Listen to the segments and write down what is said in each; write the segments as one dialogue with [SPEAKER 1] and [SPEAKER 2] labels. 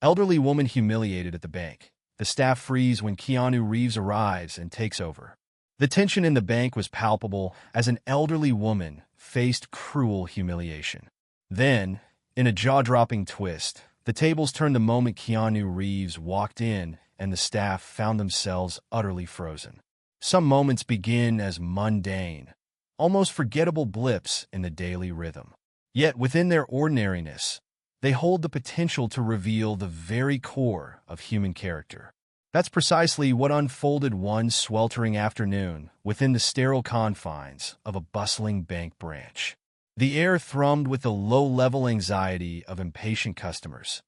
[SPEAKER 1] Elderly woman humiliated at the bank. The staff freeze when Keanu Reeves arrives and takes over. The tension in the bank was palpable as an elderly woman faced cruel humiliation. Then, in a jaw-dropping twist, the tables turned the moment Keanu Reeves walked in and the staff found themselves utterly frozen. Some moments begin as mundane, almost forgettable blips in the daily rhythm. Yet within their ordinariness, they hold the potential to reveal the very core of human character. That's precisely what unfolded one sweltering afternoon within the sterile confines of a bustling bank branch. The air thrummed with the low-level anxiety of impatient customers.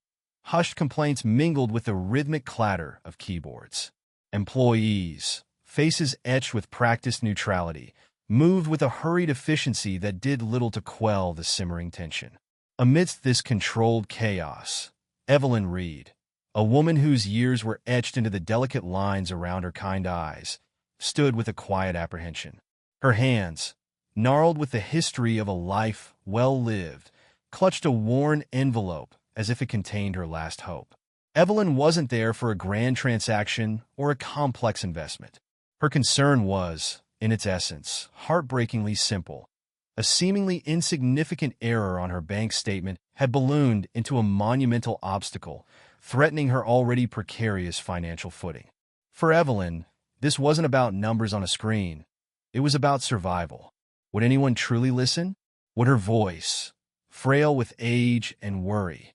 [SPEAKER 1] Hushed complaints mingled with the rhythmic clatter of keyboards. Employees, faces etched with practiced neutrality, moved with a hurried efficiency that did little to quell the simmering tension. Amidst this controlled chaos, Evelyn Reed, a woman whose years were etched into the delicate lines around her kind eyes, stood with a quiet apprehension. Her hands, gnarled with the history of a life well lived, clutched a worn envelope as if it contained her last hope. Evelyn wasn't there for a grand transaction or a complex investment. Her concern was, in its essence, heartbreakingly simple. A seemingly insignificant error on her bank statement had ballooned into a monumental obstacle, threatening her already precarious financial footing. For Evelyn, this wasn't about numbers on a screen. It was about survival. Would anyone truly listen? Would her voice, frail with age and worry,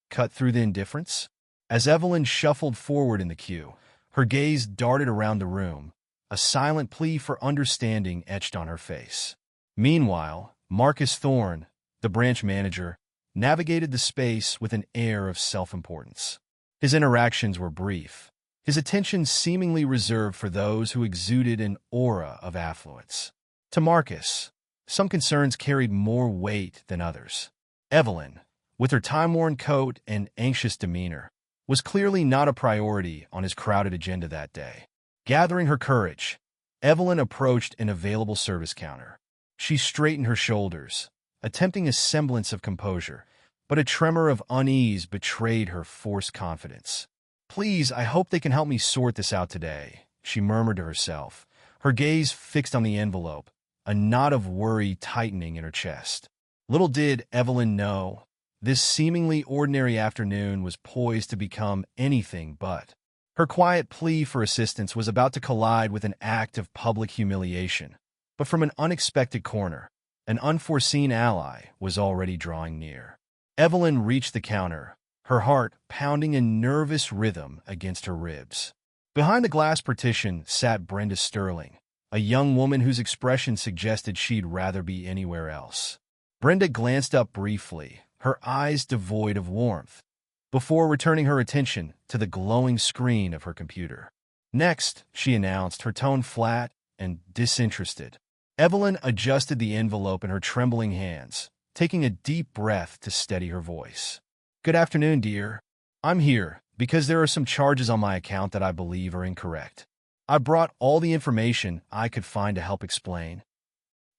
[SPEAKER 1] cut through the indifference? As Evelyn shuffled forward in the queue, her gaze darted around the room, a silent plea for understanding etched on her face. Meanwhile, Marcus Thorne, the branch manager, navigated the space with an air of self-importance. His interactions were brief, his attention seemingly reserved for those who exuded an aura of affluence. To Marcus, some concerns carried more weight than others. Evelyn, with her time-worn coat and anxious demeanor, was clearly not a priority on his crowded agenda that day. Gathering her courage, Evelyn approached an available service counter. She straightened her shoulders, attempting a semblance of composure, but a tremor of unease betrayed her forced confidence. "Please, I hope they can help me sort this out today," she murmured to herself, her gaze fixed on the envelope, a knot of worry tightening in her chest. Little did Evelyn know, this seemingly ordinary afternoon was poised to become anything but. Her quiet plea for assistance was about to collide with an act of public humiliation, but from an unexpected corner, an unforeseen ally was already drawing near. Evelyn reached the counter, her heart pounding in nervous rhythm against her ribs. Behind the glass partition sat Brenda Sterling, a young woman whose expression suggested she'd rather be anywhere else. Brenda glanced up briefly, her eyes devoid of warmth, before returning her attention to the glowing screen of her computer. "Next," she announced, her tone flat and disinterested. Evelyn adjusted the envelope in her trembling hands, taking a deep breath to steady her voice. "Good afternoon, dear. I'm here because there are some charges on my account that I believe are incorrect. I brought all the information I could find to help explain."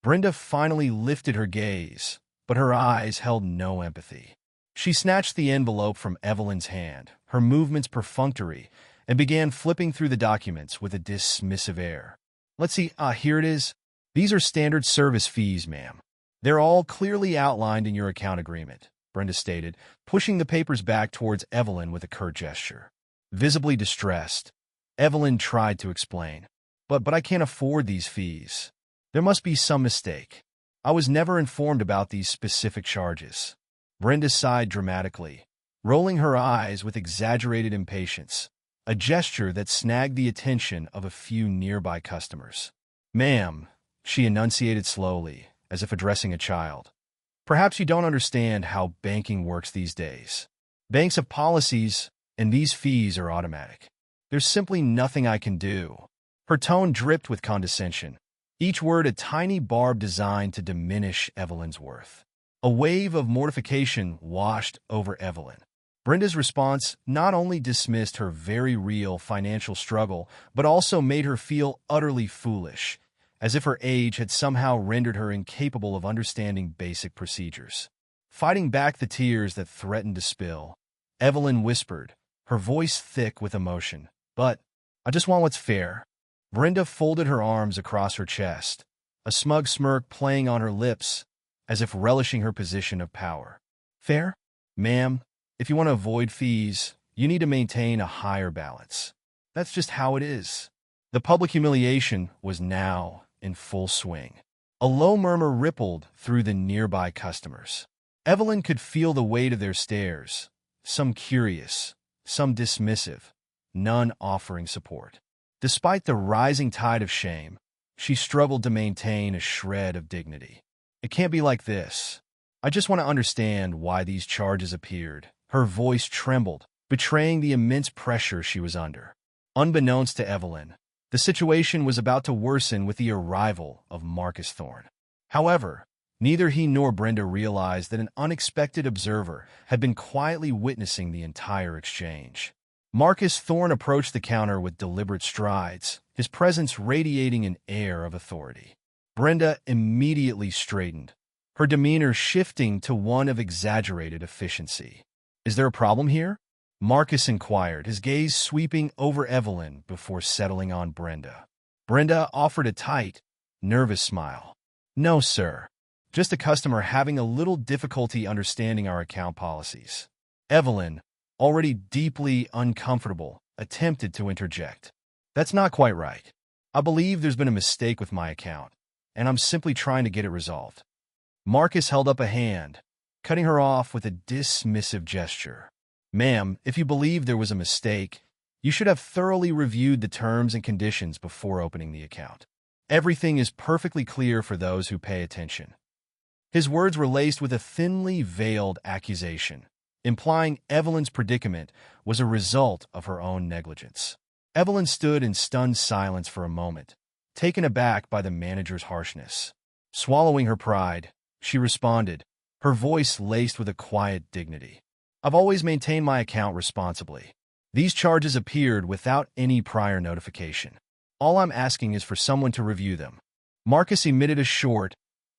[SPEAKER 1] Brenda finally lifted her gaze, but her eyes held no empathy. She snatched the envelope from Evelyn's hand, her movements perfunctory, and began flipping through the documents with a dismissive air. "Let's see, here it is. These are standard service fees, ma'am. They're all clearly outlined in your account agreement," Brenda stated, pushing the papers back towards Evelyn with a curt gesture. Visibly distressed, Evelyn tried to explain. But I can't afford these fees. There must be some mistake. I was never informed about these specific charges." Brenda sighed dramatically, rolling her eyes with exaggerated impatience, a gesture that snagged the attention of a few nearby customers. "Ma'am," she enunciated slowly, as if addressing a child, "perhaps you don't understand how banking works these days. Banks have policies, and these fees are automatic. There's simply nothing I can do." Her tone dripped with condescension, each word a tiny barb designed to diminish Evelyn's worth. A wave of mortification washed over Evelyn. Brenda's response not only dismissed her very real financial struggle, but also made her feel utterly foolish, as if her age had somehow rendered her incapable of understanding basic procedures. Fighting back the tears that threatened to spill, Evelyn whispered, her voice thick with emotion. But I just want what's fair. Brenda folded her arms across her chest, a smug smirk playing on her lips, as if relishing her position of power. Fair? Ma'am, if you want to avoid fees, you need to maintain a higher balance. That's just how it is. The public humiliation was now in full swing. A low murmur rippled through the nearby customers. Evelyn could feel the weight of their stares, some curious, some dismissive, none offering support. Despite the rising tide of shame, she struggled to maintain a shred of dignity. It can't be like this. I just want to understand why these charges appeared. Her voice trembled, betraying the immense pressure she was under. Unbeknownst to Evelyn, the situation was about to worsen with the arrival of Marcus Thorne. However, neither he nor Brenda realized that an unexpected observer had been quietly witnessing the entire exchange. Marcus Thorne approached the counter with deliberate strides, his presence radiating an air of authority. Brenda immediately straightened, her demeanor shifting to one of exaggerated efficiency. "Is there a problem here?" Marcus inquired, his gaze sweeping over Evelyn before settling on Brenda. Brenda offered a tight, nervous smile. "No, sir. Just a customer having a little difficulty understanding our account policies." Evelyn, already deeply uncomfortable, attempted to interject. "That's not quite right. I believe there's been a mistake with my account, and I'm simply trying to get it resolved." Marcus held up a hand, cutting her off with a dismissive gesture. "Ma'am, if you believe there was a mistake, you should have thoroughly reviewed the terms and conditions before opening the account. Everything is perfectly clear for those who pay attention." His words were laced with a thinly veiled accusation, implying Evelyn's predicament was a result of her own negligence. Evelyn stood in stunned silence for a moment, taken aback by the manager's harshness. Swallowing her pride, she responded, her voice laced with a quiet dignity. "I've always maintained my account responsibly. These charges appeared without any prior notification. All I'm asking is for someone to review them." Marcus emitted a short,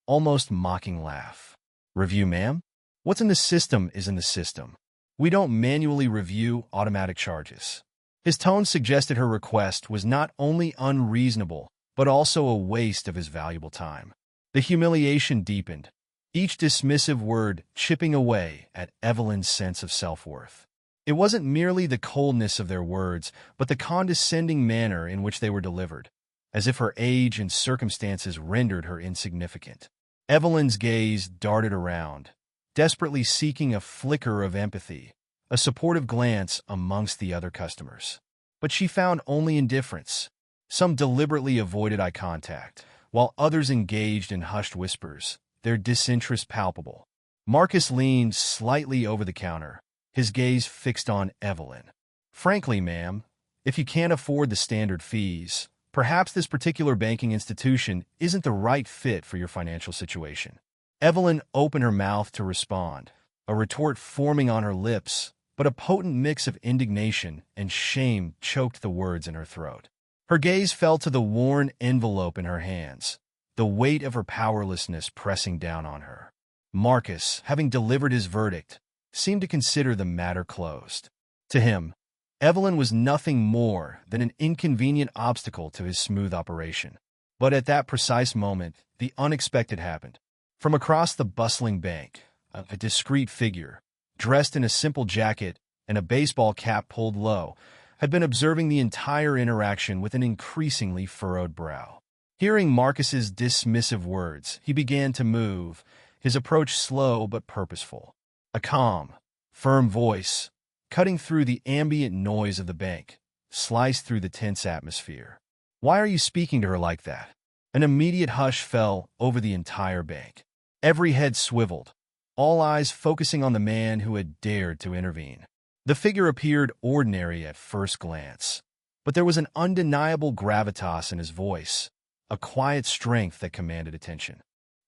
[SPEAKER 1] almost mocking laugh. "Review, ma'am? What's in the system is in the system. We don't manually review automatic charges." His tone suggested her request was not only unreasonable, but also a waste of his valuable time. The humiliation deepened, each dismissive word chipping away at Evelyn's sense of self-worth. It wasn't merely the coldness of their words, but the condescending manner in which they were delivered, as if her age and circumstances rendered her insignificant. Evelyn's gaze darted around, desperately seeking a flicker of empathy, a supportive glance amongst the other customers. But she found only indifference. Some deliberately avoided eye contact, while others engaged in hushed whispers, their disinterest palpable. Marcus leaned slightly over the counter, his gaze fixed on Evelyn. "Frankly, ma'am, if you can't afford the standard fees, perhaps this particular banking institution isn't the right fit for your financial situation." Evelyn opened her mouth to respond, a retort forming on her lips, but a potent mix of indignation and shame choked the words in her throat. Her gaze fell to the worn envelope in her hands, the weight of her powerlessness pressing down on her. Marcus, having delivered his verdict, seemed to consider the matter closed. To him, Evelyn was nothing more than an inconvenient obstacle to his smooth operation. But at that precise moment, the unexpected happened. From across the bustling bank, a discreet figure, dressed in a simple jacket and a baseball cap pulled low, had been observing the entire interaction with an increasingly furrowed brow. Hearing Marcus's dismissive words, he began to move, his approach slow but purposeful. A calm, firm voice, cutting through the ambient noise of the bank, sliced through the tense atmosphere. "Why are you speaking to her like that?" An immediate hush fell over the entire bank. Every head swiveled, all eyes focusing on the man who had dared to intervene. The figure appeared ordinary at first glance, but there was an undeniable gravitas in his voice, a quiet strength that commanded attention.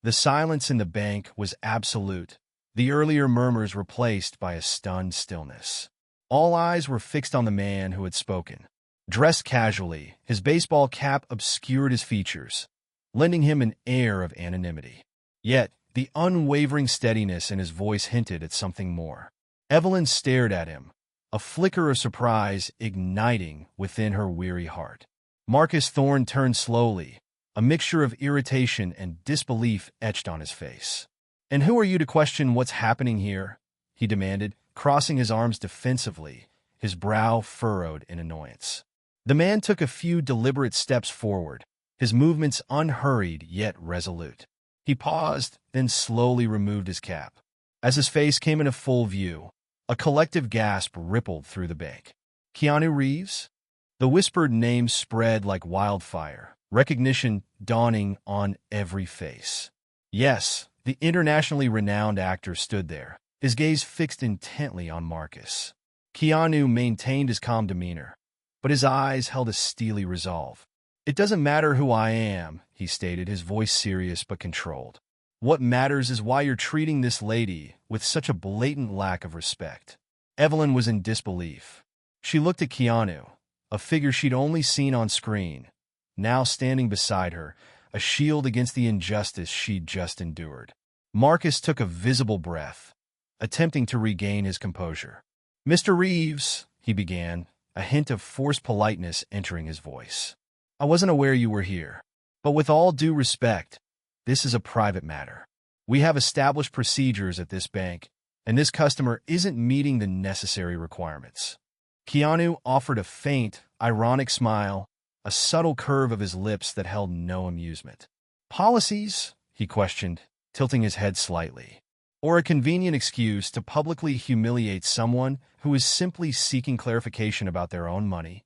[SPEAKER 1] The silence in the bank was absolute, the earlier murmurs replaced by a stunned stillness. All eyes were fixed on the man who had spoken. Dressed casually, his baseball cap obscured his features, lending him an air of anonymity. Yet, the unwavering steadiness in his voice hinted at something more. Evelyn stared at him, a flicker of surprise igniting within her weary heart. Marcus Thorne turned slowly, a mixture of irritation and disbelief etched on his face. "And who are you to question what's happening here?" he demanded, crossing his arms defensively, his brow furrowed in annoyance. The man took a few deliberate steps forward, his movements unhurried yet resolute. He paused, then slowly removed his cap. As his face came into full view, a collective gasp rippled through the bank. "Keanu Reeves?" The whispered name spread like wildfire, recognition dawning on every face. Yes, the internationally renowned actor stood there, his gaze fixed intently on Marcus. Keanu maintained his calm demeanor, but his eyes held a steely resolve. "It doesn't matter who I am," he stated, his voice serious but controlled. "What matters is why you're treating this lady with such a blatant lack of respect." Evelyn was in disbelief. She looked at Keanu, a figure she'd only seen on screen, now standing beside her, a shield against the injustice she'd just endured. Marcus took a visible breath, attempting to regain his composure. "Mr. Reeves," he began, a hint of forced politeness entering his voice. "I wasn't aware you were here, but with all due respect, this is a private matter. We have established procedures at this bank, and this customer isn't meeting the necessary requirements." Keanu offered a faint, ironic smile, a subtle curve of his lips that held no amusement. "Policies?" he questioned, tilting his head slightly. "Or a convenient excuse to publicly humiliate someone who is simply seeking clarification about their own money?"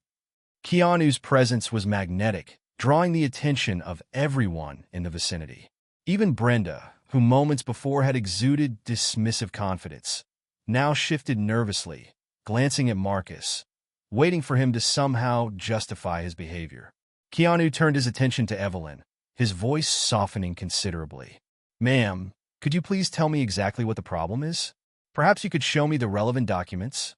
[SPEAKER 1] Keanu's presence was magnetic, drawing the attention of everyone in the vicinity. Even Brenda, who moments before had exuded dismissive confidence, now shifted nervously, glancing at Marcus, waiting for him to somehow justify his behavior. Keanu turned his attention to Evelyn, his voice softening considerably. "Ma'am, could you please tell me exactly what the problem is? Perhaps you could show me the relevant documents?"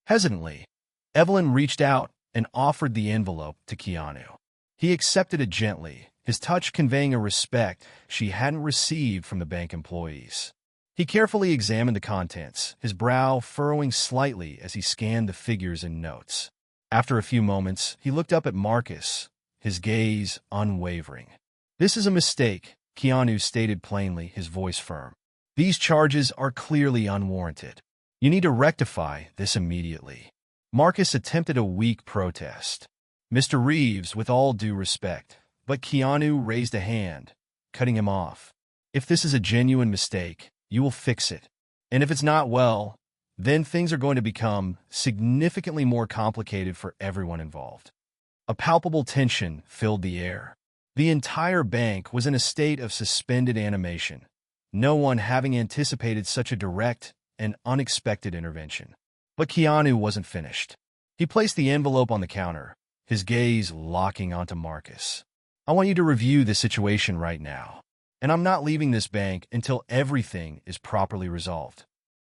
[SPEAKER 1] Hesitantly, Evelyn reached out and offered the envelope to Keanu. He accepted it gently, his touch conveying a respect she hadn't received from the bank employees. He carefully examined the contents, his brow furrowing slightly as he scanned the figures and notes. After a few moments, he looked up at Marcus, his gaze unwavering. "This is a mistake," Keanu stated plainly, his voice firm. "These charges are clearly unwarranted. You need to rectify this immediately." Marcus attempted a weak protest. "Mr. Reeves, with all due respect," but Keanu raised a hand, cutting him off. "If this is a genuine mistake, you will fix it. And if it's not, well, then things are going to become significantly more complicated for everyone involved." A palpable tension filled the air. The entire bank was in a state of suspended animation, no one having anticipated such a direct and unexpected intervention. But Keanu wasn't finished. He placed the envelope on the counter, his gaze locking onto Marcus. "I want you to review the situation right now, and I'm not leaving this bank until everything is properly resolved."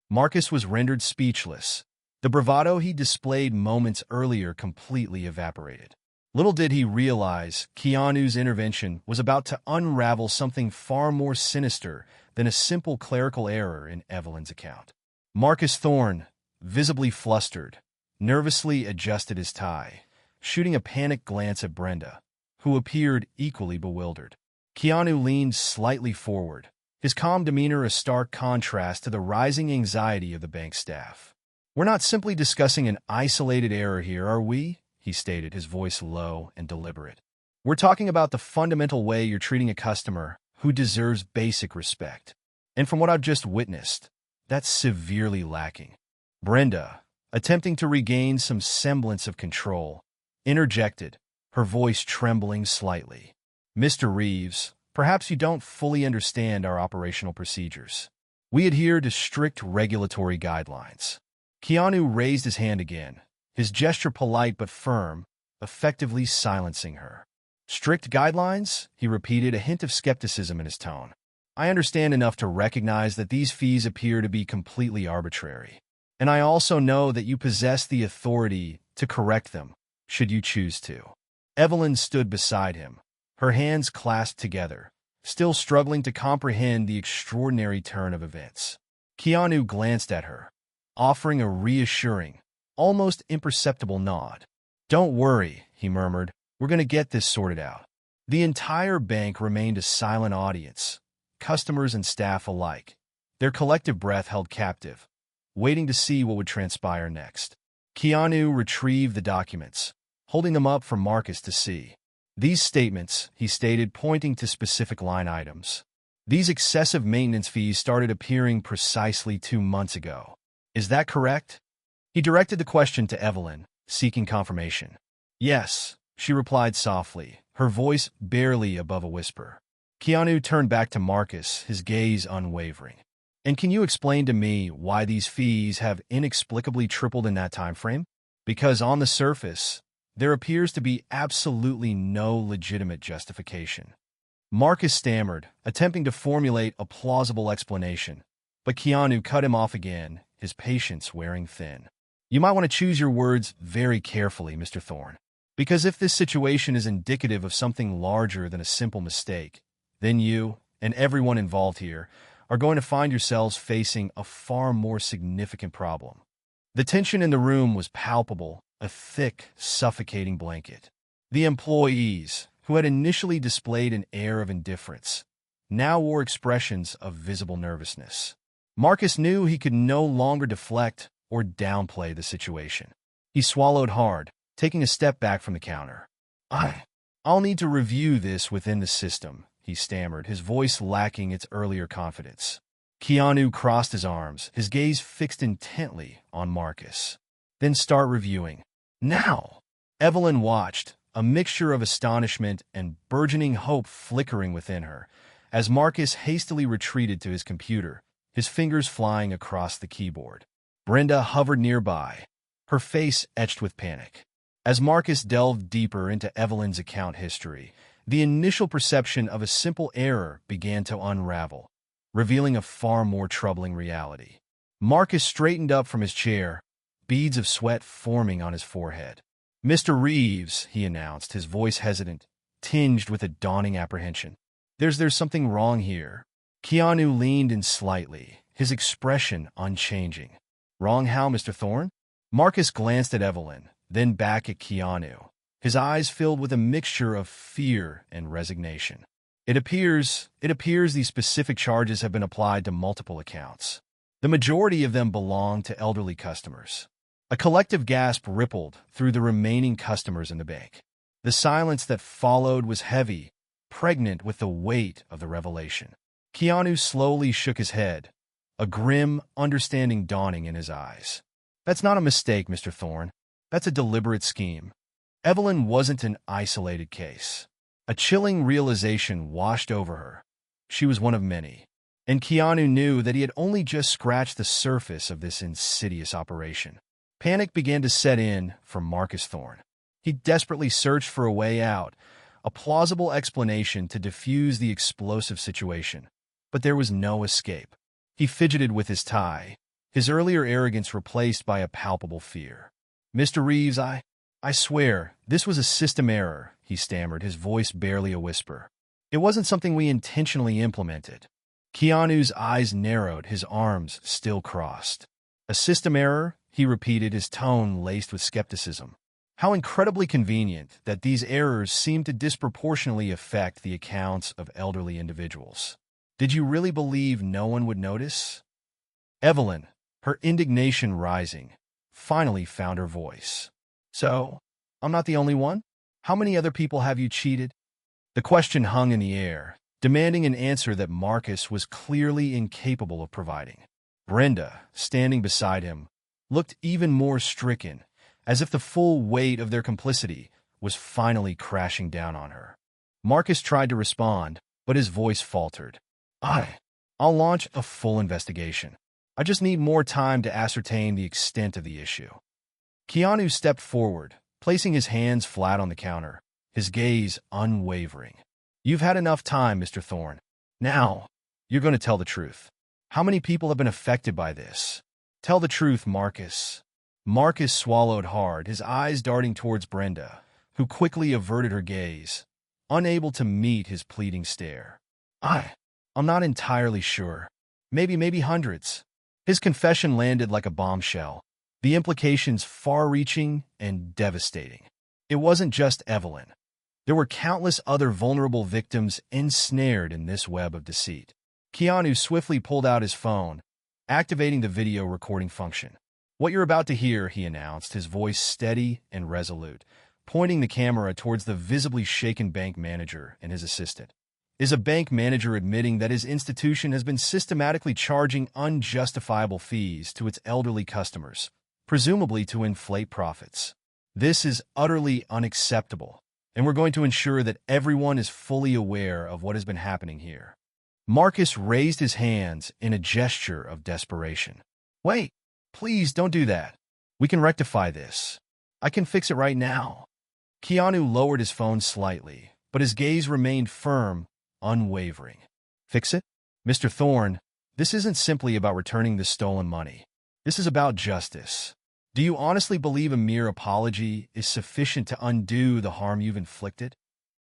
[SPEAKER 1] Marcus was rendered speechless. The bravado he displayed moments earlier completely evaporated. Little did he realize Keanu's intervention was about to unravel something far more sinister than a simple clerical error in Evelyn's account. Marcus Thorne, visibly flustered, nervously adjusted his tie, shooting a panicked glance at Brenda, who appeared equally bewildered. Keanu leaned slightly forward, his calm demeanor a stark contrast to the rising anxiety of the bank staff. "We're not simply discussing an isolated error here, are we?" he stated, his voice low and deliberate. "We're talking about the fundamental way you're treating a customer who deserves basic respect. And from what I've just witnessed, that's severely lacking." Brenda, attempting to regain some semblance of control, interjected, her voice trembling slightly. "Mr. Reeves, perhaps you don't fully understand our operational procedures. We adhere to strict regulatory guidelines." Keanu raised his hand again, his gesture polite but firm, effectively silencing her. "Strict guidelines?" he repeated, a hint of skepticism in his tone. "I understand enough to recognize that these fees appear to be completely arbitrary. And I also know that you possess the authority to correct them, should you choose to." Evelyn stood beside him, her hands clasped together, still struggling to comprehend the extraordinary turn of events. Keanu glanced at her, offering a reassuring, almost imperceptible nod. "Don't worry," he murmured. "We're going to get this sorted out." The entire bank remained a silent audience, customers and staff alike, their collective breath held captive, waiting to see what would transpire next. Keanu retrieved the documents, holding them up for Marcus to see. "These statements," he stated, pointing to specific line items. "These excessive maintenance fees started appearing precisely 2 months ago. Is that correct?" He directed the question to Evelyn, seeking confirmation. "Yes," she replied softly, her voice barely above a whisper. Keanu turned back to Marcus, his gaze unwavering. "And can you explain to me why these fees have inexplicably tripled in that time frame? Because on the surface, there appears to be absolutely no legitimate justification." Marcus stammered, attempting to formulate a plausible explanation, but Keanu cut him off again, his patience wearing thin. "You might want to choose your words very carefully, Mr. Thorne. Because if this situation is indicative of something larger than a simple mistake, then you, and everyone involved here, are going to find yourselves facing a far more significant problem." The tension in the room was palpable, a thick, suffocating blanket. The employees, who had initially displayed an air of indifference, now wore expressions of visible nervousness. Marcus knew he could no longer deflect or downplay the situation. He swallowed hard, taking a step back from the counter. I'll need to review this within the system," he stammered, his voice lacking its earlier confidence. Keanu crossed his arms, his gaze fixed intently on Marcus. "Then start reviewing. Now!" Evelyn watched, a mixture of astonishment and burgeoning hope flickering within her, as Marcus hastily retreated to his computer, his fingers flying across the keyboard. Brenda hovered nearby, her face etched with panic. As Marcus delved deeper into Evelyn's account history, the initial perception of a simple error began to unravel, revealing a far more troubling reality. Marcus straightened up from his chair, beads of sweat forming on his forehead. "Mr. Reeves," he announced, his voice hesitant, tinged with a dawning apprehension. There's something wrong here." Keanu leaned in slightly, his expression unchanging. "Wrong how, Mr. Thorne?" Marcus glanced at Evelyn, then back at Keanu, his eyes filled with a mixture of fear and resignation. It appears these specific charges have been applied to multiple accounts. The majority of them belong to elderly customers." A collective gasp rippled through the remaining customers in the bank. The silence that followed was heavy, pregnant with the weight of the revelation. Keanu slowly shook his head, a grim understanding dawning in his eyes. "That's not a mistake, Mr. Thorne. That's a deliberate scheme." Evelyn wasn't an isolated case. A chilling realization washed over her. She was one of many. And Keanu knew that he had only just scratched the surface of this insidious operation. Panic began to set in for Marcus Thorne. He desperately searched for a way out, a plausible explanation to defuse the explosive situation. But there was no escape. He fidgeted with his tie, his earlier arrogance replaced by a palpable fear. "Mr. Reeves, I swear, this was a system error," he stammered, his voice barely a whisper. "It wasn't something we intentionally implemented." Keanu's eyes narrowed, his arms still crossed. "A system error?" he repeated, his tone laced with skepticism. "How incredibly convenient that these errors seem to disproportionately affect the accounts of elderly individuals. Did you really believe no one would notice?" Evelyn, her indignation rising, finally found her voice. "So, I'm not the only one? How many other people have you cheated?" The question hung in the air, demanding an answer that Marcus was clearly incapable of providing. Brenda, standing beside him, looked even more stricken, as if the full weight of their complicity was finally crashing down on her. Marcus tried to respond, but his voice faltered. I'll launch a full investigation. I just need more time to ascertain the extent of the issue." Keanu stepped forward, placing his hands flat on the counter, his gaze unwavering. "You've had enough time, Mr. Thorne. Now, you're going to tell the truth. How many people have been affected by this? Tell the truth, Marcus." Marcus swallowed hard, his eyes darting towards Brenda, who quickly averted her gaze, unable to meet his pleading stare. I'm not entirely sure. Maybe hundreds. His confession landed like a bombshell, the implications far-reaching and devastating. It wasn't just Evelyn. There were countless other vulnerable victims ensnared in this web of deceit. Keanu swiftly pulled out his phone, activating the video recording function. "What you're about to hear," he announced, his voice steady and resolute, pointing the camera towards the visibly shaken bank manager and his assistant, "is a bank manager admitting that his institution has been systematically charging unjustifiable fees to its elderly customers, presumably to inflate profits. This is utterly unacceptable, and we're going to ensure that everyone is fully aware of what has been happening here." Marcus raised his hands in a gesture of desperation. "Wait, please don't do that. We can rectify this. I can fix it right now." Keanu lowered his phone slightly, but his gaze remained firm, unwavering. "Fix it? Mr. Thorne, this isn't simply about returning the stolen money. This is about justice. Do you honestly believe a mere apology is sufficient to undo the harm you've inflicted?"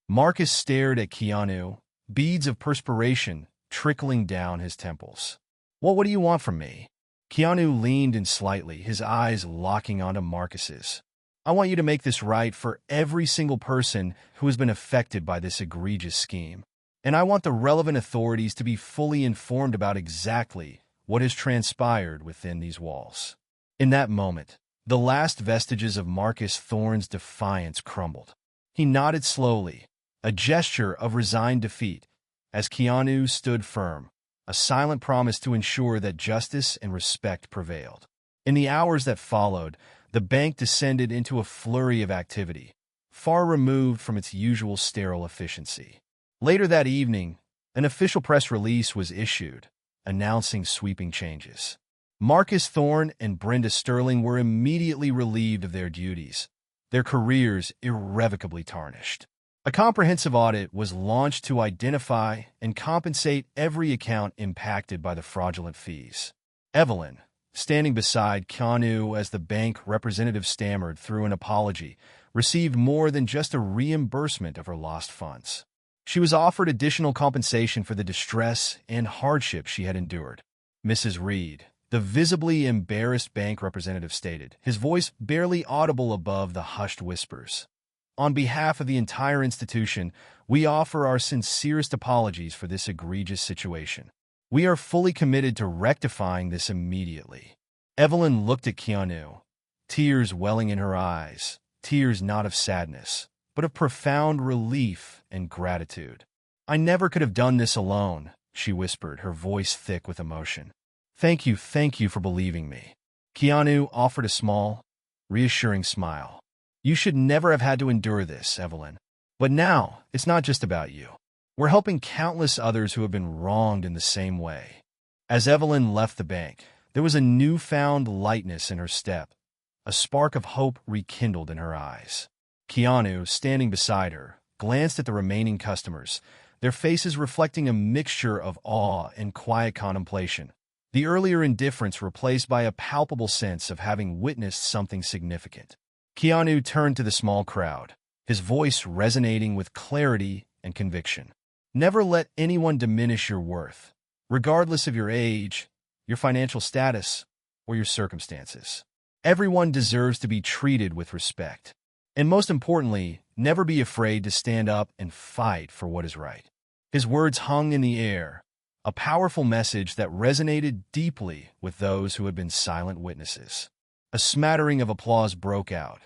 [SPEAKER 1] Marcus stared at Keanu, beads of perspiration trickling down his temples. "Well, what do you want from me?" Keanu leaned in slightly, his eyes locking onto Marcus's. "I want you to make this right for every single person who has been affected by this egregious scheme. And I want the relevant authorities to be fully informed about exactly what has transpired within these walls." In that moment, the last vestiges of Marcus Thorne's defiance crumbled. He nodded slowly, a gesture of resigned defeat, as Keanu stood firm, a silent promise to ensure that justice and respect prevailed. In the hours that followed, the bank descended into a flurry of activity, far removed from its usual sterile efficiency. Later that evening, an official press release was issued, announcing sweeping changes. Marcus Thorne and Brenda Sterling were immediately relieved of their duties, their careers irrevocably tarnished. A comprehensive audit was launched to identify and compensate every account impacted by the fraudulent fees. Evelyn, standing beside Keanu as the bank representative stammered through an apology, received more than just a reimbursement of her lost funds. She was offered additional compensation for the distress and hardship she had endured. Mrs. Reed, the visibly embarrassed bank representative, stated, his voice barely audible above the hushed whispers, "On behalf of the entire institution, we offer our sincerest apologies for this egregious situation. We are fully committed to rectifying this immediately." Evelyn looked at Keanu, tears welling in her eyes, tears not of sadness, but of profound relief and gratitude. "I never could have done this alone," she whispered, her voice thick with emotion. Thank you for believing me." Keanu offered a small, reassuring smile. "You should never have had to endure this, Evelyn. But now, it's not just about you. We're helping countless others who have been wronged in the same way." As Evelyn left the bank, there was a newfound lightness in her step, a spark of hope rekindled in her eyes. Keanu, standing beside her, glanced at the remaining customers, their faces reflecting a mixture of awe and quiet contemplation, the earlier indifference replaced by a palpable sense of having witnessed something significant. Keanu turned to the small crowd, his voice resonating with clarity and conviction. "Never let anyone diminish your worth, regardless of your age, your financial status, or your circumstances. Everyone deserves to be treated with respect. And most importantly, never be afraid to stand up and fight for what is right." His words hung in the air, a powerful message that resonated deeply with those who had been silent witnesses. A smattering of applause broke out,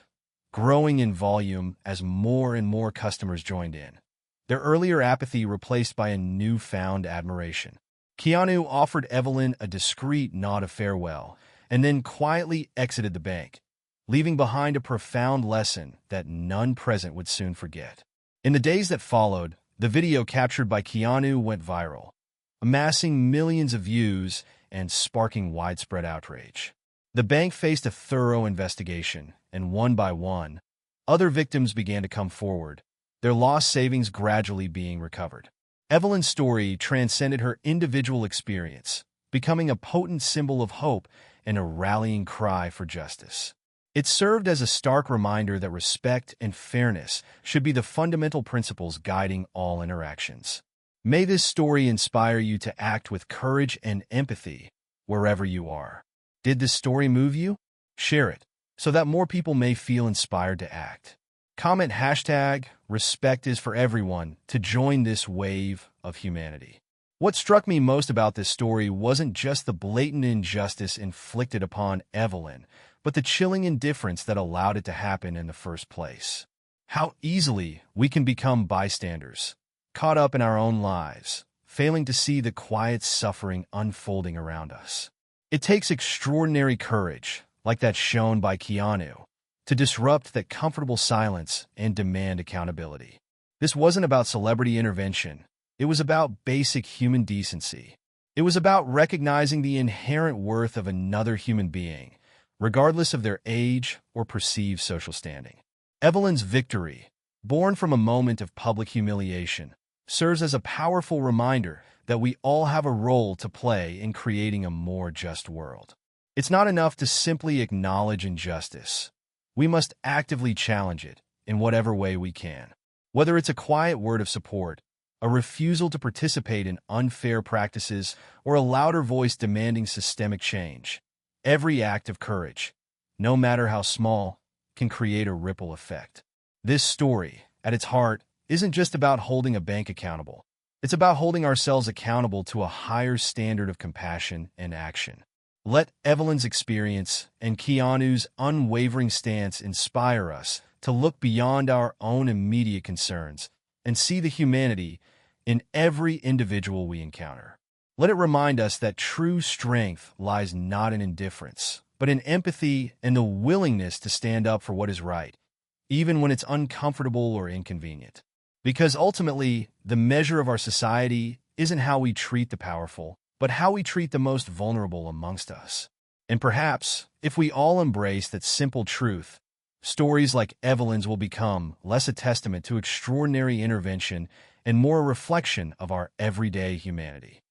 [SPEAKER 1] growing in volume as more and more customers joined in, their earlier apathy replaced by a newfound admiration. Keanu offered Evelyn a discreet nod of farewell and then quietly exited the bank, leaving behind a profound lesson that none present would soon forget. In the days that followed, the video captured by Keanu went viral, amassing millions of views and sparking widespread outrage. The bank faced a thorough investigation, and one by one, other victims began to come forward, their lost savings gradually being recovered. Evelyn's story transcended her individual experience, becoming a potent symbol of hope and a rallying cry for justice. It served as a stark reminder that respect and fairness should be the fundamental principles guiding all interactions. May this story inspire you to act with courage and empathy, wherever you are. Did this story move you? Share it so that more people may feel inspired to act. Comment hashtag respect is for everyone to join this wave of humanity. What struck me most about this story wasn't just the blatant injustice inflicted upon Evelyn, but the chilling indifference that allowed it to happen in the first place. How easily we can become bystanders, caught up in our own lives, failing to see the quiet suffering unfolding around us. It takes extraordinary courage, like that shown by Keanu, to disrupt that comfortable silence and demand accountability. This wasn't about celebrity intervention. It was about basic human decency. It was about recognizing the inherent worth of another human being, regardless of their age or perceived social standing. Evelyn's victory, born from a moment of public humiliation, serves as a powerful reminder that we all have a role to play in creating a more just world. It's not enough to simply acknowledge injustice. We must actively challenge it in whatever way we can. Whether it's a quiet word of support, a refusal to participate in unfair practices, or a louder voice demanding systemic change, every act of courage, no matter how small, can create a ripple effect. This story, at its heart, isn't just about holding a bank accountable. It's about holding ourselves accountable to a higher standard of compassion and action. Let Evelyn's experience and Keanu's unwavering stance inspire us to look beyond our own immediate concerns and see the humanity in every individual we encounter. Let it remind us that true strength lies not in indifference, but in empathy and the willingness to stand up for what is right, even when it's uncomfortable or inconvenient. Because ultimately, the measure of our society isn't how we treat the powerful, but how we treat the most vulnerable amongst us. And perhaps, if we all embrace that simple truth, stories like Evelyn's will become less a testament to extraordinary intervention and more a reflection of our everyday humanity.